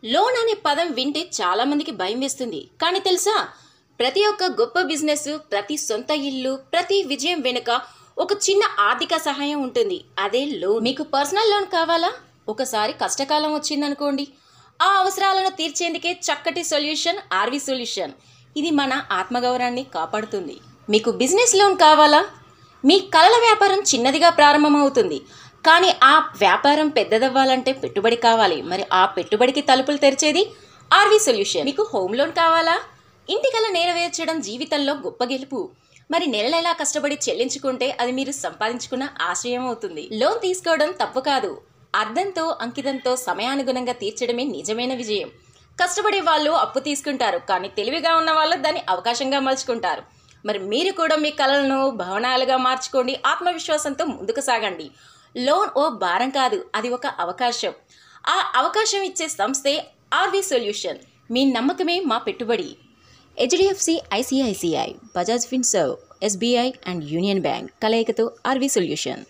Loan అనే పదం వింటే చాలా మందికి భయం వేస్తుంది. కానీ తెలుసా, ప్రతి ఒక్క గొప్ప బిజినెస్, ప్రతి సొంత ఇల్లు, ప్రతి విజయం వెనుక ఒక చిన్న ఆర్థిక సహాయం ఉంటుంది. అదే లోన్. మీకు పర్సనల్ లోన్ కావాలా? ఒకసారి కష్టకాలం వచ్చిందనుకోండి, ఆ అవసరాలను తీర్చేందుకే చక్కటి సొల్యూషన్ ఆర్వి సొల్యూషన్. ఇది మన ఆత్మగౌరవాన్ని కాపాడుతుంది. మీకు బిజినెస్ లోన్ కావాలా? మీ కలల వ్యాపారం చిన్నదిగా ప్రారంభమవుతుంది, కానీ ఆ వ్యాపారం పెద్దదవ్వాలంటే పెట్టుబడి కావాలి. మరి ఆ పెట్టుబడికి తలుపులు తెరిచేది ఆర్వి సొల్యూషన్. మీకు హోమ్ లోన్ కావాలా? ఇంటి కల నెరవేర్చడం జీవితంలో గొప్ప గెలుపు. మరి నెల నెలా కష్టపడి చెల్లించుకుంటే అది మీరు సంపాదించుకున్న ఆశ్రయం అవుతుంది. లోన్ తీసుకోవడం తప్పు కాదు. అర్థంతో, అంకితంతో, సమయానుగుణంగా తీర్చడమే నిజమైన విజయం. కష్టపడే వాళ్ళు అప్పు తీసుకుంటారు, కానీ తెలివిగా ఉన్న వాళ్ళు దాన్ని అవకాశంగా మలుచుకుంటారు. మరి మీరు కూడా మీ కలలను భవనాలుగా మార్చుకోండి. ఆత్మవిశ్వాసంతో ముందుకు సాగండి. లోన్ ఓ భారం కాదు, అది ఒక అవకాశం. ఆ అవకాశం ఇచ్చే సంస్థే ఆర్వి సొల్యూషన్. మీ నమ్మకమే మా పెట్టుబడి. HDFC, ICICI, Bajaj Finserv, SBI and union bank కలయికతో ఆర్వి సొల్యూషన్.